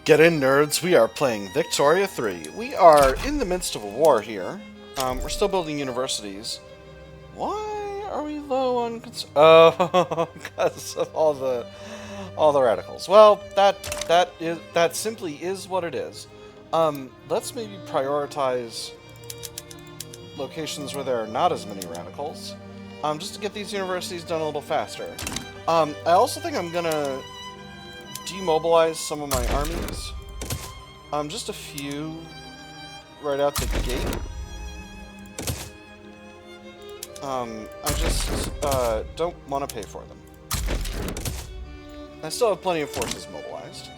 Get in, nerds. We are playing Victoria 3. We are in the midst of a war here. We're still building universities. Why are we low on oh, because of all the radicals. Well, that simply is what it is. Let's maybe prioritize locations where there are not as many radicals. Just to get these universities done a little faster. I also think I'm gonna demobilize some of my armies. Just a few right out the gate. I just don't want to pay for them. I still have plenty of forces mobilized.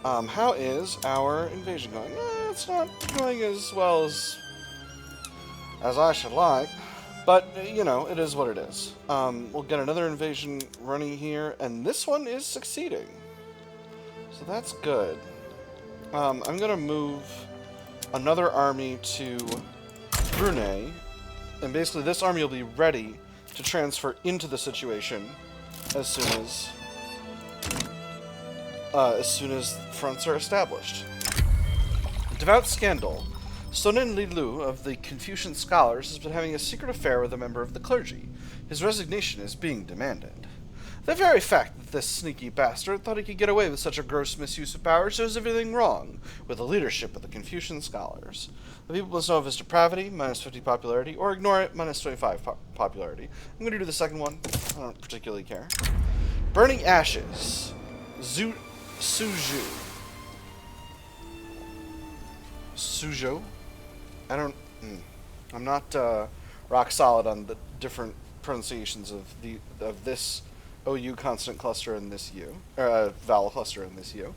How is our invasion going? It's not going as well as I should like. But, you know, it is what it is. We'll get another invasion running here, and this one is succeeding. So that's good. I'm going to move another army to Brunei, and basically this army will be ready to transfer into the situation as soon as fronts are established. Devout scandal. Sonen Li-Lu of the Confucian Scholars has been having a secret affair with a member of the clergy. His resignation is being demanded. The very fact that this sneaky bastard thought he could get away with such a gross misuse of power shows everything wrong with the leadership of the Confucian Scholars. The people must know of his depravity, minus 50 popularity, or ignore it, minus 25 popularity. I'm going to do the second one. I don't particularly care. Burning Ashes. Suzhou. Suzhou? I'm not rock solid on the different pronunciations of this OU consonant cluster and this U, vowel cluster and this U.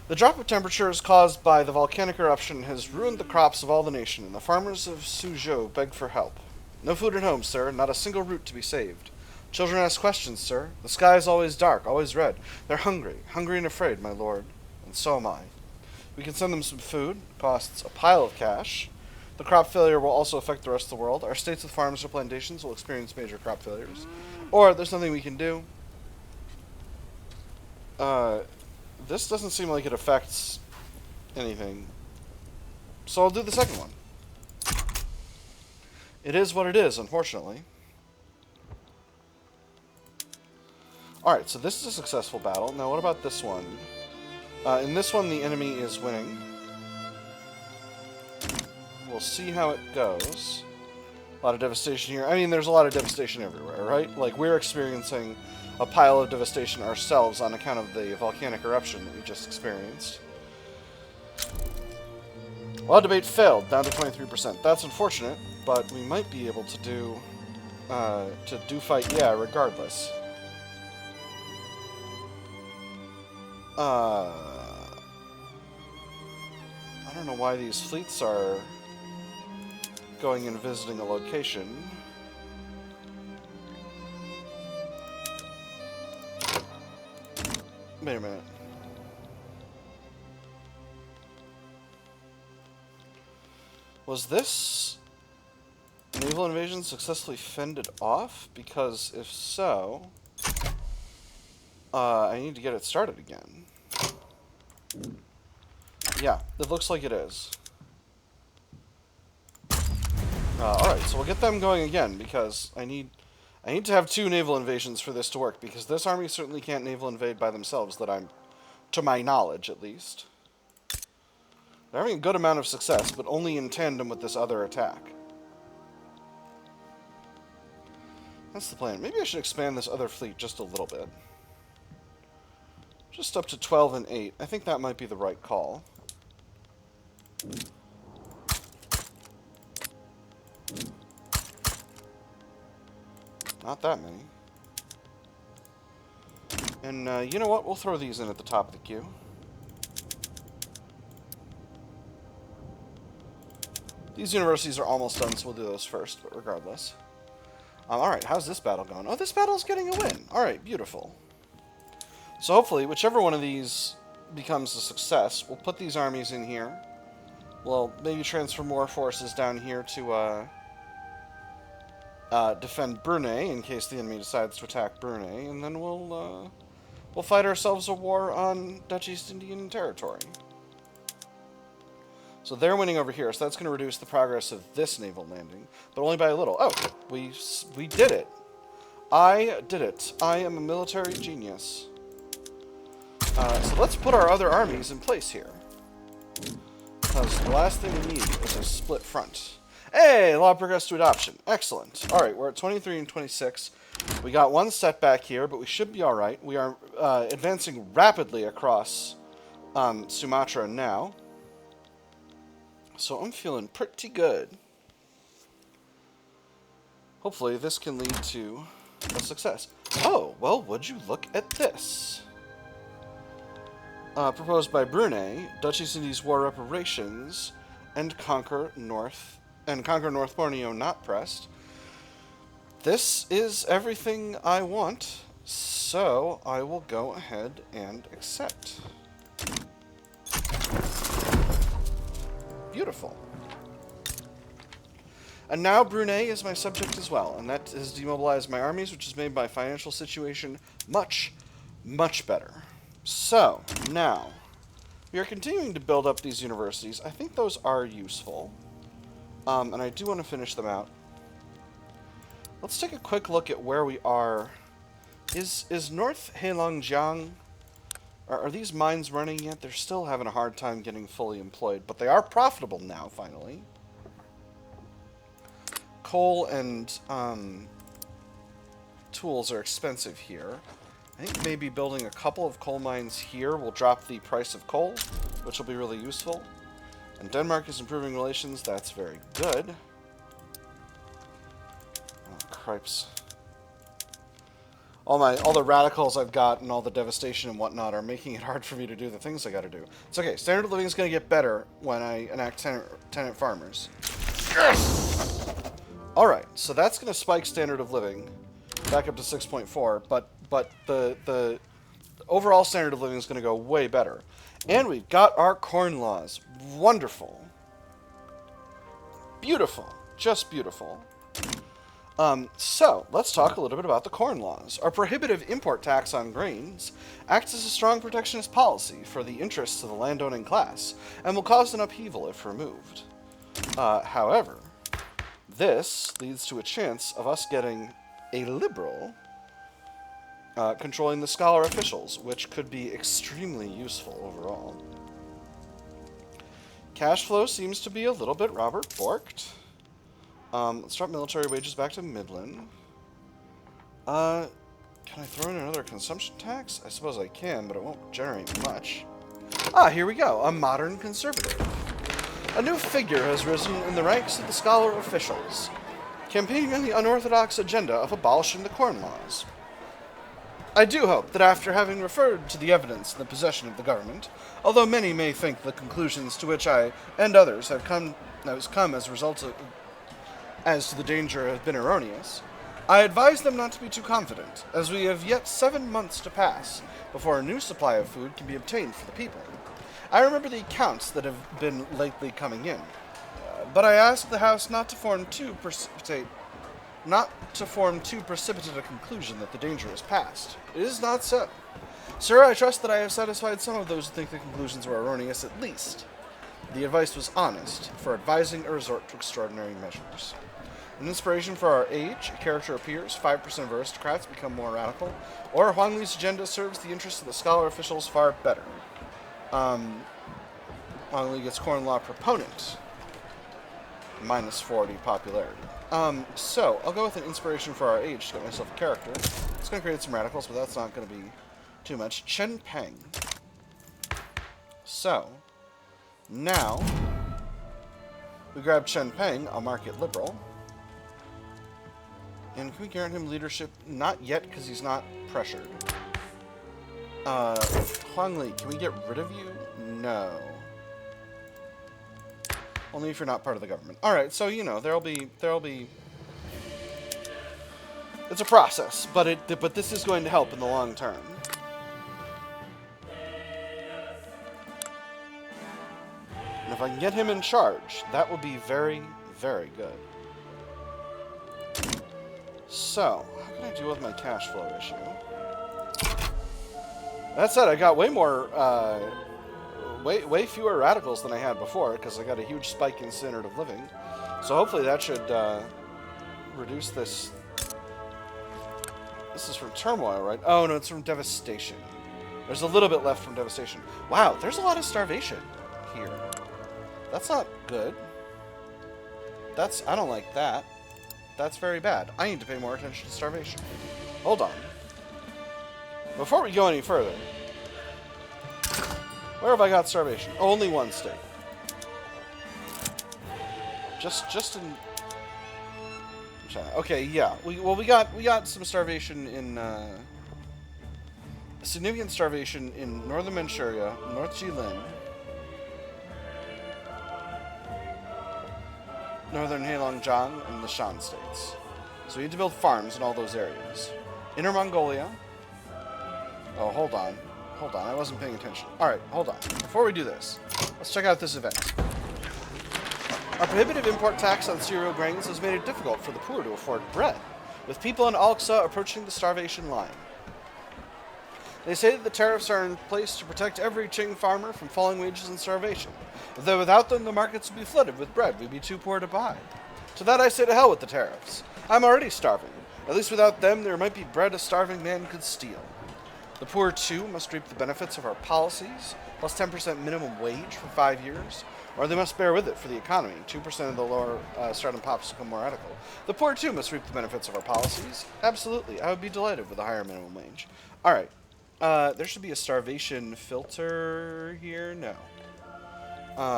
The drop of temperatures caused by the volcanic eruption has ruined the crops of all the nation, and the farmers of Suzhou beg for help. No food at home, sir, not a single root to be saved. Children ask questions, sir. The sky is always dark, always red. They're hungry and afraid, my lord, and so am I. We can send them some food, costs a pile of cash. The crop failure will also affect the rest of the world. Our states with farms or plantations will experience major crop failures. Or there's nothing we can do. This doesn't seem like it affects anything. So I'll do the second one. It is what it is, unfortunately. Alright, so this is a successful battle. Now what about this one? In this one, the enemy is winning. We'll see how it goes. A lot of devastation here. I mean, there's a lot of devastation everywhere, right? Like, we're experiencing a pile of devastation ourselves on account of the volcanic eruption that we just experienced. Law debate failed, down to 23%. That's unfortunate, but we might be able to do fight, yeah, regardless. I don't know why these fleets are going and visiting a location. Wait a minute. Was this naval invasion successfully fended off? Because if so, I need to get it started again. Yeah, it looks like it is. Alright, so we'll get them going again, because I need to have 2 naval invasions for this to work, because this army certainly can't naval invade by themselves, to my knowledge, at least. They're having a good amount of success, but only in tandem with this other attack. That's the plan. Maybe I should expand this other fleet just a little bit. Just up to 12 and 8. I think that might be the right call. Not that many. And, you know what? We'll throw these in at the top of the queue. These universities are almost done, so we'll do those first, but regardless. Alright, how's this battle going? Oh, this battle's getting a win. Alright, beautiful. So hopefully, whichever one of these becomes a success, we'll put these armies in here. We'll maybe transfer more forces down here to, defend Brunei, in case the enemy decides to attack Brunei, and then we'll we'll fight ourselves a war on Dutch East Indian Territory. So they're winning over here, so that's going to reduce the progress of this naval landing, but only by a little. Oh, we did it. I did it. I am a military genius. So let's put our other armies in place here. Because the last thing we need is a split front. Hey, law progressed to adoption. Excellent. Alright, we're at 23 and 26. We got one setback here, but we should be alright. We are advancing rapidly across Sumatra now. So I'm feeling pretty good. Hopefully this can lead to a success. Oh, well, would you look at this? Proposed by Brunei, Dutch East Indies War reparations, and conquer North Borneo not pressed. This is everything I want, so I will go ahead and accept. Beautiful. And now Brunei is my subject as well, and that has demobilized my armies, which has made my financial situation much, much better. So, now, we are continuing to build up these universities. I think those are useful, and I do want to finish them out. Let's take a quick look at where we are. Is North Heilongjiang... Are these mines running yet? They're still having a hard time getting fully employed, but they are profitable now, finally. Coal and tools are expensive here. I think maybe building a couple of coal mines here will drop the price of coal, which will be really useful. And Denmark is improving relations. That's very good. Oh, cripes. All the radicals I've got and all the devastation and whatnot are making it hard for me to do the things I gotta do. It's okay. Standard of living is gonna get better when I enact tenant farmers. Yes! Alright, so that's gonna spike standard of living back up to 6.4, but the overall standard of living is gonna go way better. And we've got our corn laws. Wonderful. Beautiful. Just beautiful. So, let's talk a little bit about the corn laws. Our prohibitive import tax on grains acts as a strong protectionist policy for the interests of the landowning class, and will cause an upheaval if removed. However, this leads to a chance of us getting a liberal controlling the scholar officials, which could be extremely useful overall. Cash flow seems to be a little bit Robert Borked. Let's drop military wages back to Midland. Can I throw in another consumption tax? I suppose I can, but it won't generate much. Ah, here we go. A modern conservative. A new figure has risen in the ranks of the scholar officials, campaigning on the unorthodox agenda of abolishing the corn laws. I do hope that after having referred to the evidence in the possession of the government, although many may think the conclusions to which I and others have come as a result of as to the danger have been erroneous, I advise them not to be too confident, as we have yet 7 months to pass before a new supply of food can be obtained for the people. I remember the accounts that have been lately coming in, but I ask the House not to form too precipitate a conclusion that the danger is past. It is not so. Sir, I trust that I have satisfied some of those who think the conclusions were erroneous at least. The advice was honest, for advising a resort to extraordinary measures. An inspiration for our age, a character appears, 5% of aristocrats become more radical, or Huang Li's agenda serves the interests of the scholar officials far better. Huang Li gets corn law proponent, minus 40 popularity. So, I'll go with an inspiration for our age to get myself a character. It's going to create some radicals, but that's not going to be too much. Chen Peng. So, now, we grab Chen Peng, I'll mark it liberal. And can we grant him leadership? Not yet, because he's not pressured. Huang Li, can we get rid of you? No. Only if you're not part of the government. Alright, so, you know, there'll be... It's a process, but this is going to help in the long term. And if I can get him in charge, that will be very, very good. So, how can I deal with my cash flow issue? That said, I got way more, way fewer radicals than I had before because I got a huge spike in standard of living. So hopefully that should reduce this. This is from turmoil, right? Oh no, it's from devastation. There's a little bit left from devastation. Wow, there's a lot of starvation here. That's not good. I don't like that. That's very bad. I need to pay more attention to starvation. Hold on. Before we go any further, where have I got starvation? Oh, only one state. Just in China. Okay, yeah. We got some starvation in significant starvation in northern Manchuria, North Jilin, northern Heilongjiang, and the Shan states. So we need to build farms in all those areas. Inner Mongolia. Oh, hold on. Hold on, I wasn't paying attention. Alright, hold on. Before we do this, let's check out this event. Our prohibitive import tax on cereal grains has made it difficult for the poor to afford bread, with people in Alxa approaching the starvation line. They say that the tariffs are in place to protect every Qing farmer from falling wages and starvation. Though without them, the markets would be flooded with bread we'd be too poor to buy. To that I say to hell with the tariffs. I'm already starving. At least without them, there might be bread a starving man could steal. The poor, too, must reap the benefits of our policies, plus 10% minimum wage for 5 years, or they must bear with it for the economy. 2% of the lower stardom pops become more radical. The poor, too, must reap the benefits of our policies. Absolutely. I would be delighted with a higher minimum wage. All right. There should be a starvation filter here. No.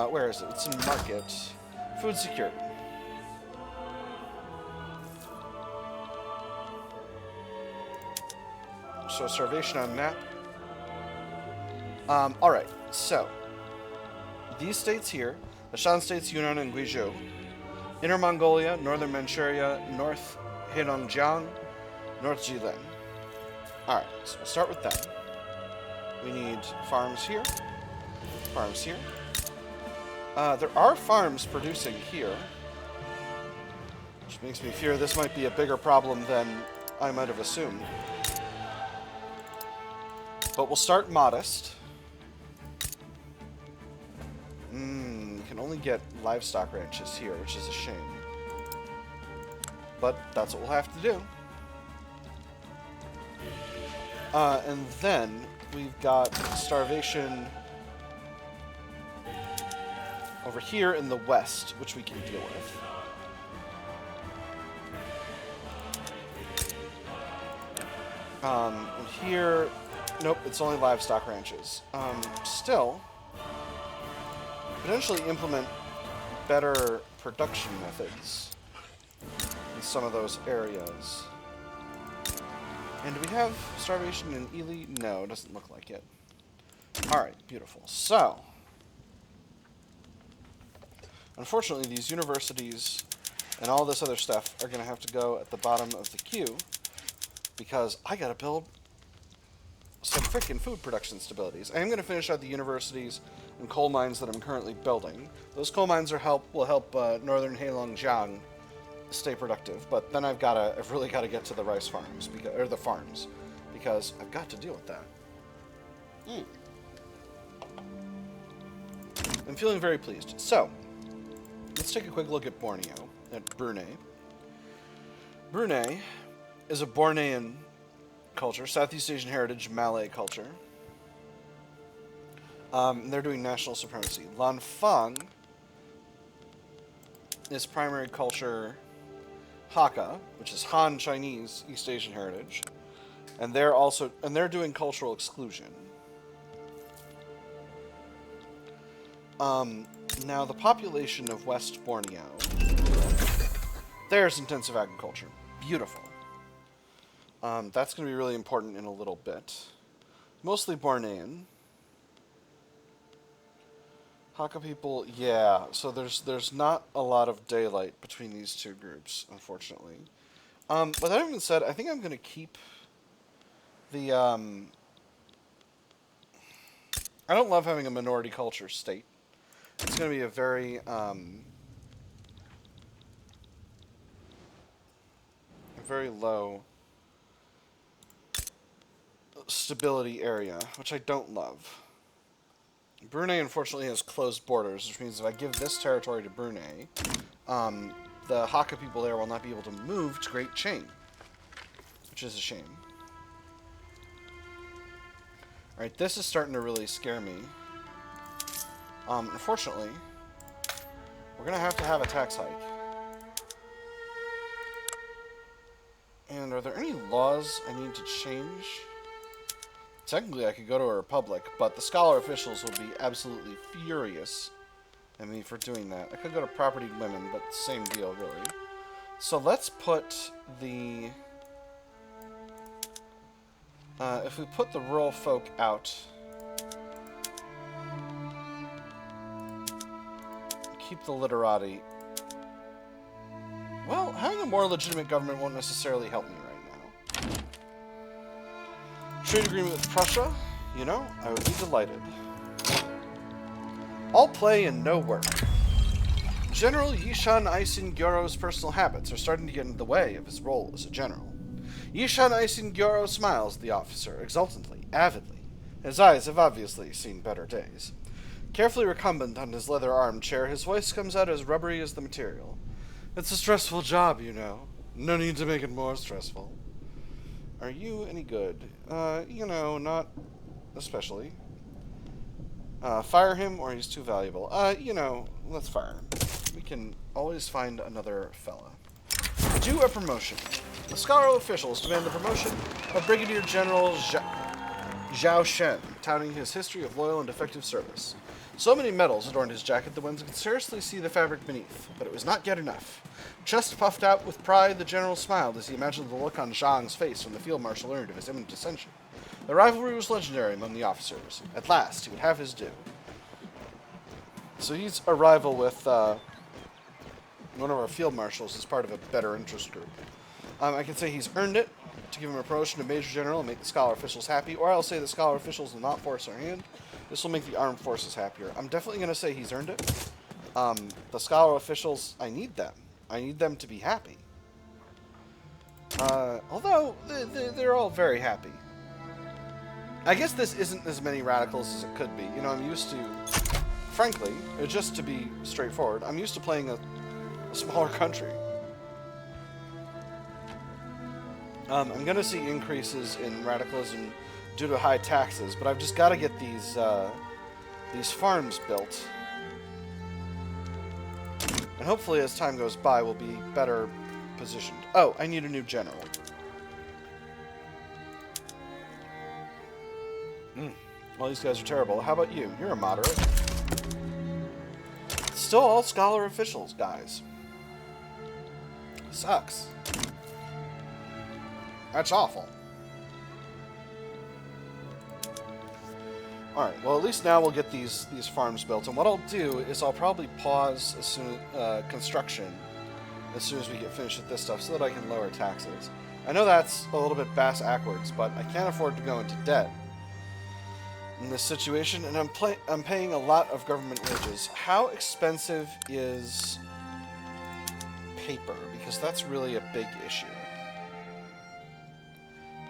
Where is it? It's in market. Food security. So starvation on map. Alright, so these states here, the Shan states, Yunnan and Guizhou, Inner Mongolia, Northern Manchuria, North Heilongjiang, North Jilin. Alright, so we'll start with them. We need farms here, farms here. There are farms producing here, which makes me fear this might be a bigger problem than I might have assumed. But we'll start modest. You can only get livestock ranches here, which is a shame. But that's what we'll have to do. And then we've got starvation over here in the west, which we can deal with. And here, nope, it's only livestock ranches. Still, potentially implement better production methods in some of those areas. And do we have starvation in Ely? No, it doesn't look like it. Alright, beautiful. So, unfortunately, these universities and all this other stuff are going to have to go at the bottom of the queue because I got to build some freaking food production stabilities. I am going to finish out the universities and coal mines that I'm currently building. Those coal mines will help northern Heilongjiang stay productive, but then I've really got to get to the rice farms, or the farms, because I've got to deal with that. I'm feeling very pleased. So, let's take a quick look at Borneo, at Brunei. Brunei is a Bornean culture, Southeast Asian heritage, Malay culture. They're doing national supremacy. Lanfang is primary culture Hakka, which is Han Chinese East Asian heritage, and they're doing cultural exclusion. Now the population of West Borneo, there's intensive agriculture. Beautiful. That's going to be really important in a little bit. Mostly Bornean. Hakka people, yeah. So there's not a lot of daylight between these two groups, unfortunately. But that being said, I think I'm going to keep the... I don't love having a minority culture state. It's going to be a very... very low stability area, which I don't love. Brunei, unfortunately, has closed borders, which means if I give this territory to Brunei, the Hakka people there will not be able to move to Great Qing, which is a shame. Alright, this is starting to really scare me. Unfortunately, we're going to have a tax hike. And are there any laws I need to change? Technically, I could go to a republic, but the scholar officials will be absolutely furious at me for doing that. I could go to propertied women, but same deal, really. So let's put the... if we put the rural folk out... keep the literati... Well, having a more legitimate government won't necessarily help me right now. Trade agreement with Prussia? You know, I would be delighted. All play and no work. General Yishan Aisin Gyoro's personal habits are starting to get in the way of his role as a general. Yishan Aisin Gyoro smiles at the officer, exultantly, avidly. His eyes have obviously seen better days. Carefully recumbent on his leather armchair, his voice comes out as rubbery as the material. It's a stressful job, you know. No need to make it more stressful. Are you any good? You know, not especially. Fire him or he's too valuable. You know, let's fire him. We can always find another fella. Do a promotion. The scholarly officials demand the promotion of Brigadier General Zhao Shen, touting his history of loyal and effective service. So many medals adorned his jacket that one could scarcely see the fabric beneath, but it was not yet enough. Chest puffed out with pride, the general smiled as he imagined the look on Zhang's face when the field marshal learned of his imminent ascension. The rivalry was legendary among the officers. At last, he would have his due. So he's a rival with one of our field marshals as part of a better interest group. I can say he's earned it to give him a promotion to Major General and make the scholar officials happy, or I'll say the scholar officials will not force their hand. This will make the armed forces happier. I'm definitely going to say he's earned it. The scholar officials, I need them. I need them to be happy. Although, they're all very happy. I guess this isn't as many radicals as it could be. You know, I'm used to, frankly, just to be straightforward, I'm used to playing a smaller country. I'm going to see increases in radicalism due to high taxes, but I've just got to get these farms built. And hopefully, as time goes by, we'll be better positioned. Oh, I need a new general. Well, these guys are terrible. How about you? You're a moderate. Still all scholar officials, guys. Sucks. That's awful. Alright, well at least now we'll get these farms built, and what I'll do is I'll probably pause as soon construction as soon as we get finished with this stuff so that I can lower taxes. I know that's a little bit bass-ackwards, but I can't afford to go into debt in this situation, and I'm paying a lot of government wages. How expensive is paper? Because that's really a big issue.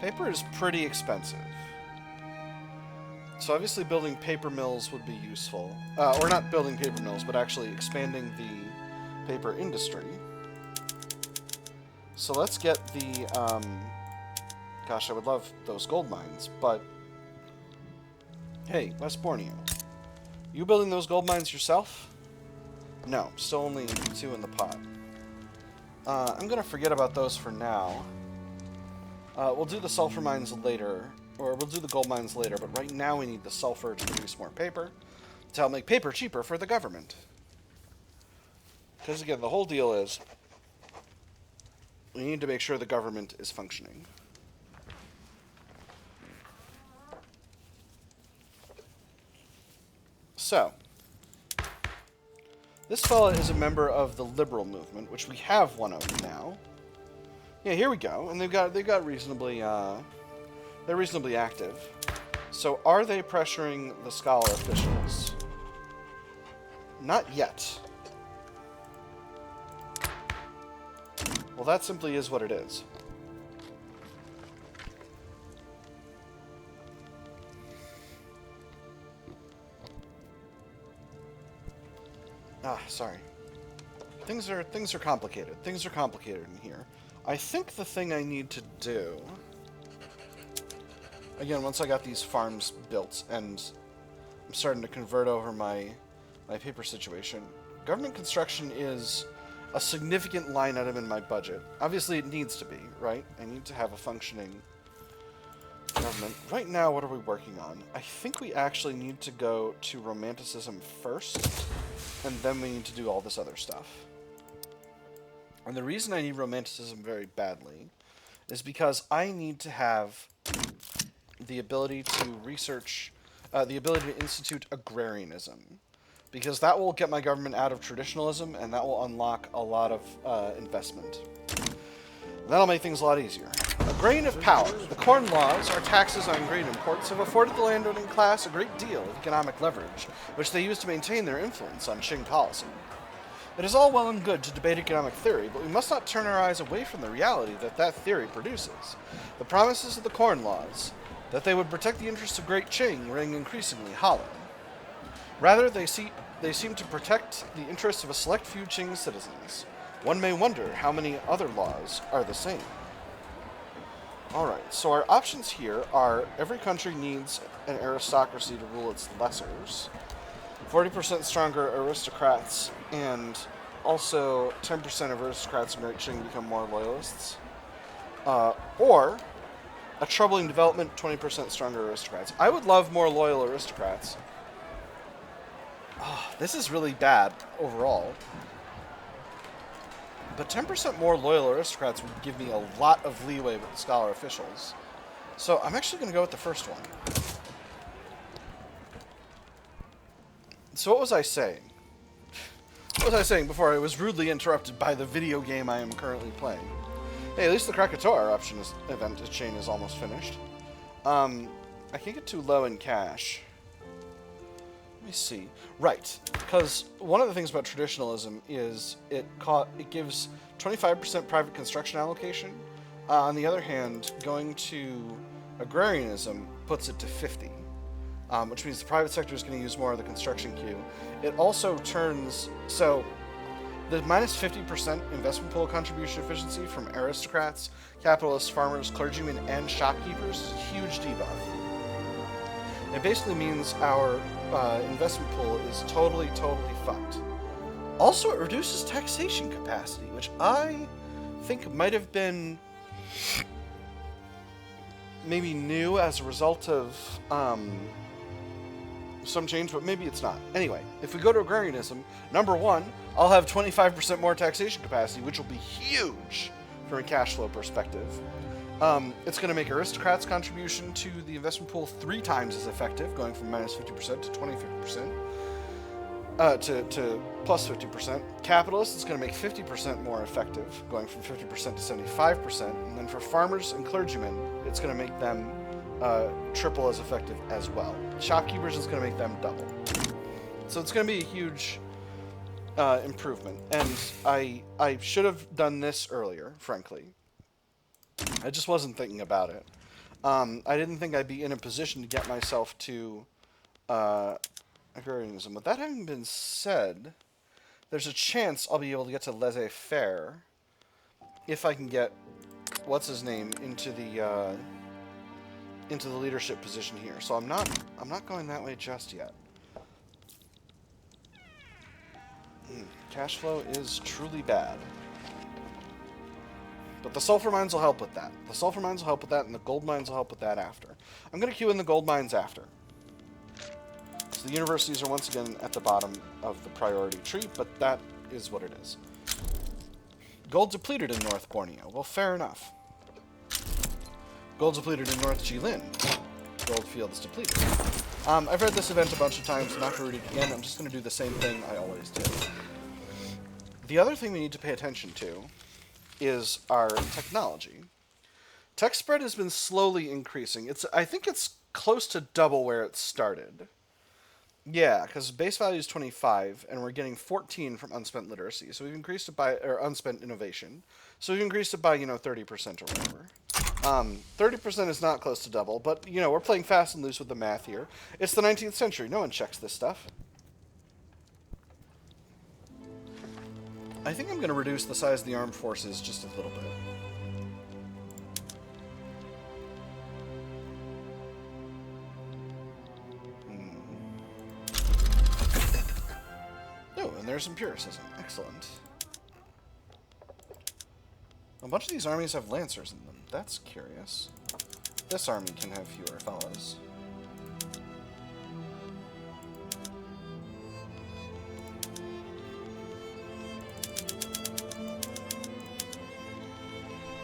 Paper is pretty expensive. So obviously building paper mills would be useful. Or not building paper mills, but actually expanding the paper industry. So let's get the... gosh, I would love those gold mines, but... Hey, West Borneo. You building those gold mines yourself? No, still only 2 in the pot. I'm going to forget about those for now. We'll do the sulfur mines later. Or we'll do the gold mines later, but right now we need the sulfur to produce more paper. To help make paper cheaper for the government. Because again, the whole deal is we need to make sure the government is functioning. So, this fella is a member of the liberal movement, which we have one of now. Yeah, here we go, and they've got reasonably they're reasonably active. So, are they pressuring the scholar officials? Not yet. Well, that simply is what it is. Sorry. Things are complicated. Things are complicated in here. I think the thing I need to do... Again, once I got these farms built and I'm starting to convert over my paper situation, government construction is a significant line item in my budget. Obviously, it needs to be, right? I need to have a functioning government. Right now, what are we working on? I think we actually need to go to Romanticism first, and then we need to do all this other stuff. And the reason I need Romanticism very badly is because I need to have the ability to research, the ability to institute agrarianism. Because that will get my government out of traditionalism, and that will unlock a lot of investment. That'll make things a lot easier. Agrarian of power. The corn laws, or taxes on grain imports, have afforded the landowning class a great deal of economic leverage, which they use to maintain their influence on Qing policy. It is all well and good to debate economic theory, but we must not turn our eyes away from the reality that theory produces. The promises of the corn laws, that they would protect the interests of Great Qing, ring increasingly hollow. Rather, they seem to protect the interests of a select few Qing citizens. One may wonder how many other laws are the same. Alright, so our options here are every country needs an aristocracy to rule its lessers, 40% stronger aristocrats, and also 10% of aristocrats in Great Qing become more loyalists. Or a troubling development, 20% stronger aristocrats. I would love more loyal aristocrats. Oh, this is really bad overall. But 10% more loyal aristocrats would give me a lot of leeway with the scholar officials. So I'm actually going to go with the first one. So what was I saying? What was I saying before I was rudely interrupted by the video game I am currently playing? Hey, at least the Krakatoa eruption event chain is almost finished. I can't get too low in cash. Let me see. Right, because one of the things about traditionalism is it gives 25% private construction allocation. On the other hand, going to agrarianism puts it to 50, which means the private sector is going to use more of the construction queue. It also turns... So, the minus 50% investment pool contribution efficiency from aristocrats, capitalists, farmers, clergymen, and shopkeepers is a huge debuff. It basically means our investment pool is totally fucked. Also, it reduces taxation capacity, which I think might have been maybe new as a result of some change, but maybe it's not. Anyway, if we go to agrarianism, number one, I'll have 25% more taxation capacity, which will be huge from a cash flow perspective. It's going to make aristocrats' contribution to the investment pool 3 times as effective, going from minus 50% to 25%, to plus 50%. Capitalists, it's going to make 50% more effective, going from 50% to 75%. And then for farmers and clergymen, it's going to make them triple as effective as well. Shopkeepers is going to make them double. So it's going to be a huge improvement. And I should have done this earlier, frankly. I just wasn't thinking about it. I didn't think I'd be in a position to get myself to agrarianism. With that having been said, there's a chance I'll be able to get to laissez-faire if I can get what's his name into the leadership position here. So I'm not going that way just yet. Cash flow is truly bad. But the sulfur mines will help with that. The sulfur mines will help with that, and the gold mines will help with that after. I'm going to queue in the gold mines after. So the universities are once again at the bottom of the priority tree, but that is what it is. Gold depleted in North Borneo. Well, fair enough. Gold depleted in North Jilin. Gold field is depleted. I've read this event a bunch of times. I'm not going to read it again. I'm just going to do the same thing I always do. The other thing we need to pay attention to is our technology. Tech spread has been slowly increasing. I think it's close to double where it started. Yeah, because base value is 25, and we're getting 14 from unspent literacy. So we've increased it by, or unspent innovation. So we've increased it by, 30% or whatever. 30% is not close to double, but, we're playing fast and loose with the math here. It's the 19th century. No one checks this stuff. I think I'm going to reduce the size of the armed forces just a little bit. Oh, and there's empiricism. Excellent. A bunch of these armies have lancers in them. That's curious. This army can have fewer fellows.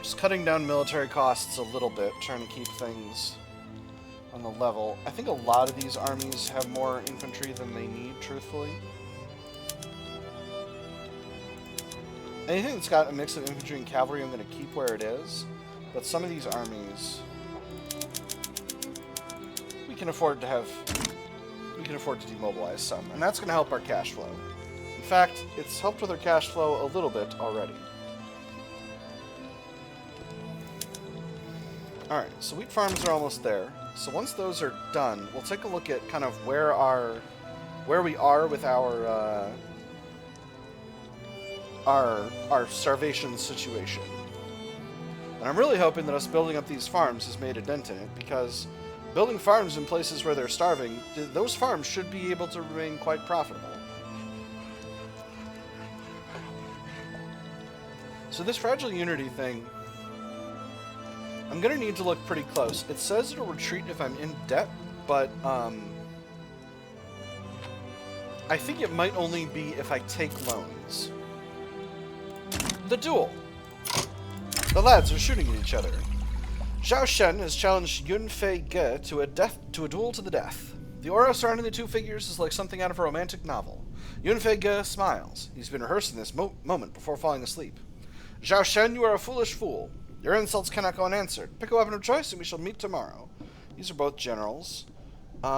Just cutting down military costs a little bit, trying to keep things on the level. I think a lot of these armies have more infantry than they need, truthfully. Anything that's got a mix of infantry and cavalry, I'm going to keep where it is. But some of these armies, we can afford to demobilize some, and that's going to help our cash flow. In fact, it's helped with our cash flow a little bit already. Alright, so wheat farms are almost there. So once those are done, we'll take a look at kind of where we are with our starvation situation. And I'm really hoping that us building up these farms has made a dent in it, because building farms in places where they're starving, those farms should be able to remain quite profitable. So this fragile unity thing, I'm going to need to look pretty close. It says it'll retreat if I'm in debt, but I think it might only be if I take loans. The duel. The lads are shooting at each other. Zhao Shen has challenged Yun Fei Ge to a duel to the death. The aura surrounding the two figures is like something out of a romantic novel. Yun Fei Ge smiles. He's been rehearsing this moment before falling asleep. Zhao Shen, you are a foolish fool. Your insults cannot go unanswered. Pick a weapon of choice and we shall meet tomorrow. These are both generals. This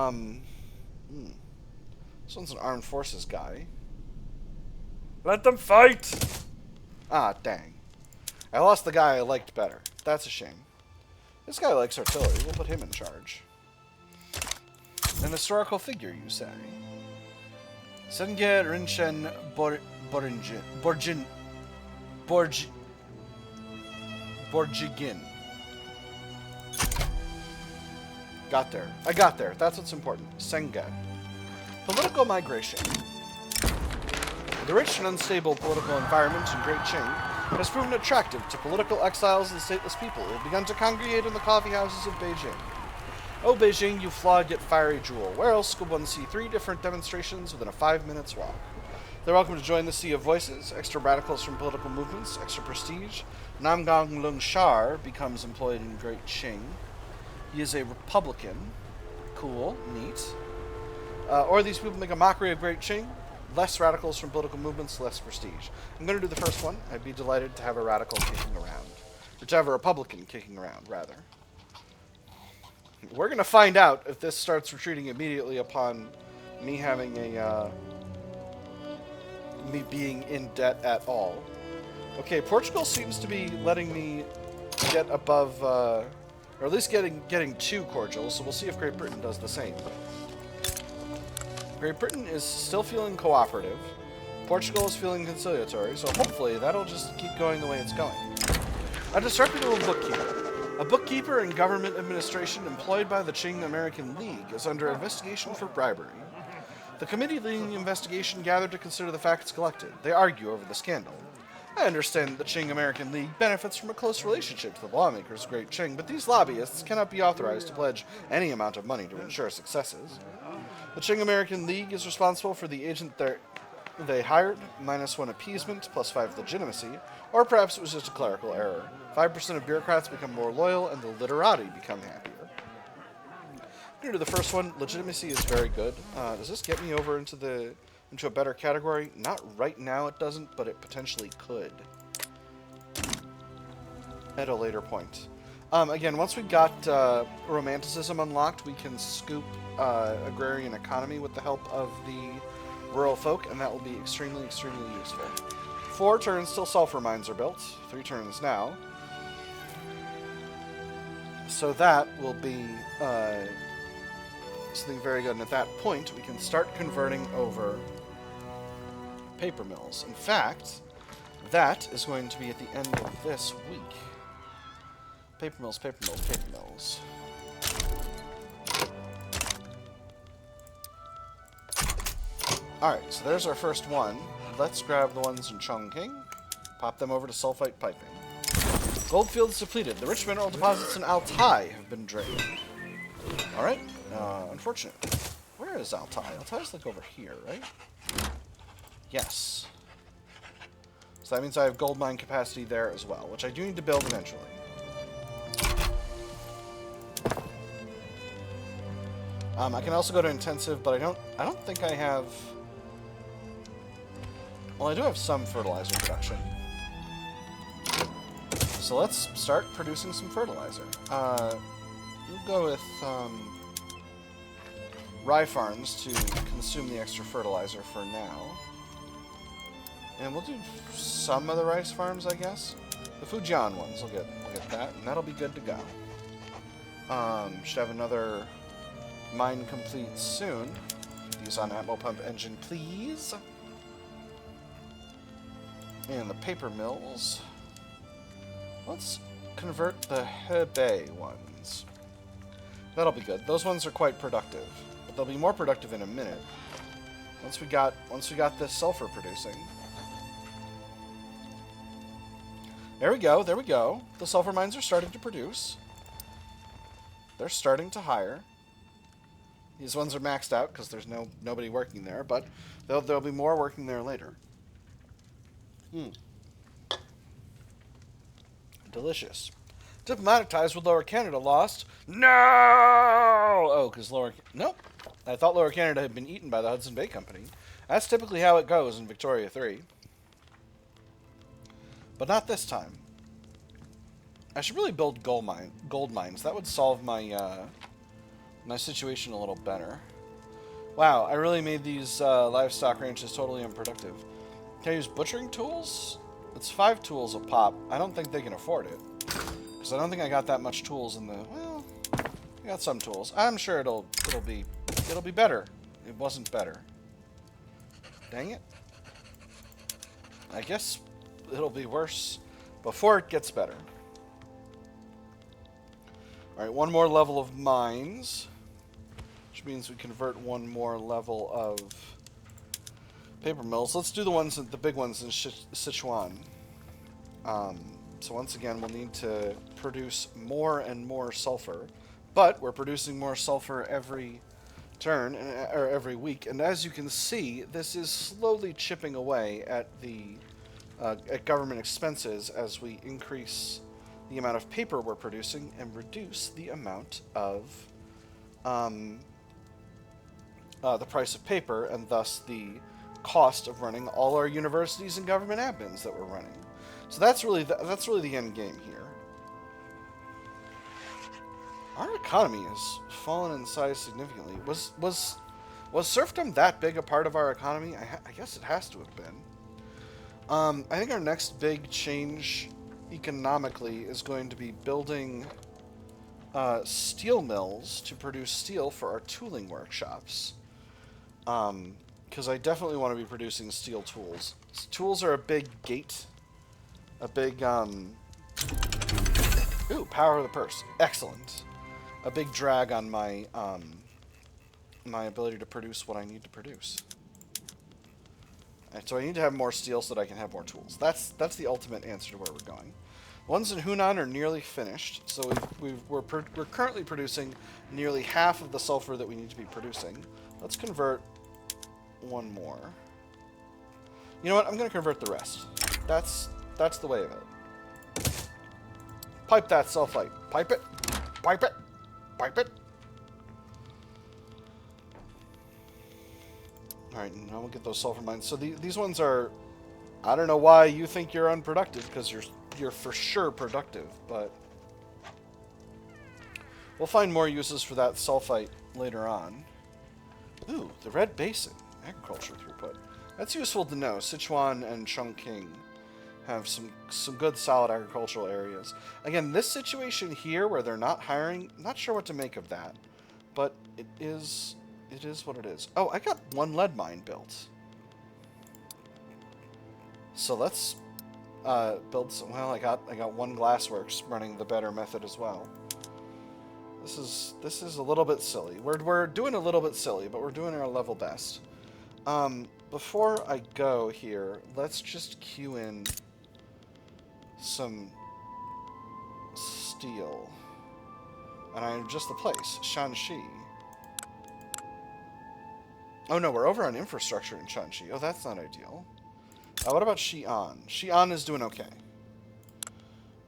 one's an armed forces guy. Let them fight! Ah, dang. I lost the guy I liked better. That's a shame. This guy likes artillery. We'll put him in charge. An historical figure, you say? Senge Rinchen Borjigin. Got there. I got there. That's what's important. Senge. Political migration. The rich and unstable political environment in Great Qing has proven attractive to political exiles and stateless people who have begun to congregate in the coffee houses of Beijing. Oh, Beijing, you flawed yet fiery jewel. Where else could one see 3 different demonstrations within a 5 minutes walk? They're welcome to join the sea of voices, extra radicals from political movements, extra prestige. Namgang Lung Shar becomes employed in Great Qing. He is a Republican. Cool, neat. Or these people make a mockery of Great Qing. Less radicals from political movements, less prestige. I'm going to do the first one. I'd be delighted to have a radical kicking around. Or to have a Republican kicking around, rather. We're going to find out if this starts retreating immediately upon me having me being in debt at all. Okay, Portugal seems to be letting me get above, or at least getting 2 cordials, so we'll see if Great Britain does the same. Great Britain is still feeling cooperative. Portugal is feeling conciliatory, so hopefully that'll just keep going the way it's going. A disreputable bookkeeper. A bookkeeper in government administration employed by the Qing American League is under investigation for bribery. The committee leading the investigation gathered to consider the facts collected. They argue over the scandal. I understand that the Qing American League benefits from a close relationship to the lawmakers of Great Qing, but these lobbyists cannot be authorized to pledge any amount of money to ensure successes. The Qing American League is responsible for the agent they hired, -1 appeasement, +5 legitimacy, or perhaps it was just a clerical error. 5% of bureaucrats become more loyal, and the literati become happier. I'm going to do the first one. Legitimacy is very good. Does this get me over into a better category? Not right now it doesn't, but it potentially could. At a later point. Again, once we got Romanticism unlocked, we can scoop agrarian economy with the help of the rural folk, and that will be extremely, extremely useful. 4 turns till sulfur mines are built. 3 turns now. So that will be something very good, and at that point, we can start converting over paper mills. In fact, That is going to be at the end of this week. Paper mills, paper mills, paper mills. Alright, so there's our first one. Let's grab the ones in Chongqing. Pop them over to sulfite piping. Goldfields depleted. The rich mineral deposits in Altai have been drained. Alright, unfortunate. Where is Altai? Altai's like over here, right? Yes. So that means I have gold mine capacity there as well, which I do need to build eventually. I can also go to intensive, but I don't think I have... Well, I do have some fertilizer production. So let's start producing some fertilizer. We'll go with rye farms to consume the extra fertilizer for now. And we'll do some of the rice farms, I guess. The Fujian ones, we'll get that, and that'll be good to go. Should have another mine complete soon. Keep these on Atmo Pump Engine, please. And the paper mills. Let's convert the Hebei ones. That'll be good. Those ones are quite productive, but they'll be more productive in a minute. Once we got this sulfur producing. There we go, there we go. The sulfur mines are starting to produce. They're starting to hire. These ones are maxed out because there's nobody working there, but there'll be more working there later. Delicious. Diplomatic ties with Lower Canada lost. No! Oh, because Nope. I thought Lower Canada had been eaten by the Hudson Bay Company. That's typically how it goes in Victoria 3. But not this time. I should really build gold mines. That would solve my my situation a little better. Wow, I really made these livestock ranches totally unproductive. Can I use butchering tools? It's 5 tools a pop. I don't think they can afford it. Because I don't think I got that much tools in the... Well, I got some tools. I'm sure it'll be better. It wasn't better. Dang it. I guess it'll be worse before it gets better. Alright, one more level of mines. Which means we convert one more level of paper mills. Let's do the big ones in Sichuan. So once again, we'll need to produce more and more sulfur. But we're producing more sulfur every turn, or every week. And as you can see, this is slowly chipping away at the at government expenses as we increase the amount of paper we're producing and reduce the amount of the price of paper, and thus the cost of running all our universities and government admins that we're running. So that's really the end game here. Our economy has fallen in size significantly. Was serfdom that big a part of our economy? I guess it has to have been. I think our next big change economically is going to be building steel mills to produce steel for our tooling workshops. Because I definitely want to be producing steel tools. Tools are a big gate. A big, ooh, power of the purse. Excellent. A big drag on my, my ability to produce what I need to produce. And so I need to have more steel so that I can have more tools. That's the ultimate answer to where we're going. Ones in Hunan are nearly finished, so we're currently producing nearly half of the sulfur that we need to be producing. Let's convert one more. You know what? I'm going to convert the rest. That's the way of it. Pipe that sulfite. Pipe it. Pipe it. Pipe it. Alright, now we'll get those sulfur mines. So these ones are... I don't know why you think you're unproductive, because you're for sure productive, but... We'll find more uses for that sulfite later on. Ooh, the Red Basin. Agriculture throughput. That's useful to know. Sichuan and Chongqing have some good solid agricultural areas. Again, this situation here where they're not hiring, not sure what to make of that. But it is what it is. Oh, I got one lead mine built. So let's build some. Well, I got one glassworks running the better method as well. This is a little bit silly. We're doing a little bit silly, but we're doing our level best. Before I go here, let's just queue in some steel. And I adjust the place. Shanxi. Oh no, we're over on infrastructure in Shanxi. Oh, that's not ideal. What about Xi'an? Xi'an is doing okay.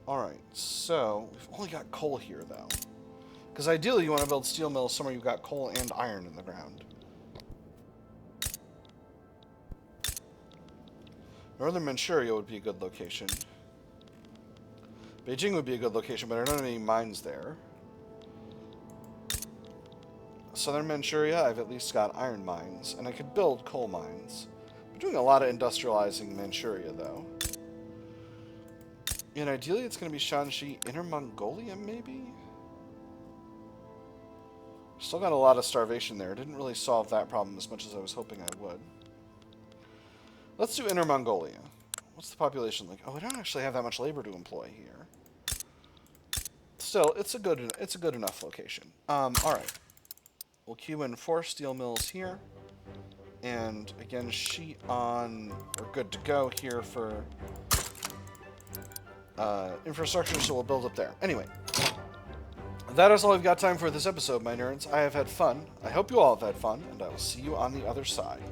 Alright, so we've only got coal here, though. Because ideally you want to build steel mills somewhere you've got coal and iron in the ground. Northern Manchuria would be a good location. Beijing would be a good location, but I don't have any mines there. Southern Manchuria, I've at least got iron mines, and I could build coal mines. I'm doing a lot of industrializing Manchuria, though. And ideally it's going to be Shanxi, Inner Mongolia, maybe? Still got a lot of starvation there. Didn't really solve that problem as much as I was hoping I would. Let's do Inner Mongolia. What's the population like? Oh, I don't actually have that much labor to employ here. Still, it's a good enough location. Alright. We'll queue in 4 steel mills here. And again, Xi'an, we're good to go here for infrastructure, so we'll build up there. Anyway, that is all I've got time for this episode, my nerds. I have had fun. I hope you all have had fun, and I will see you on the other side.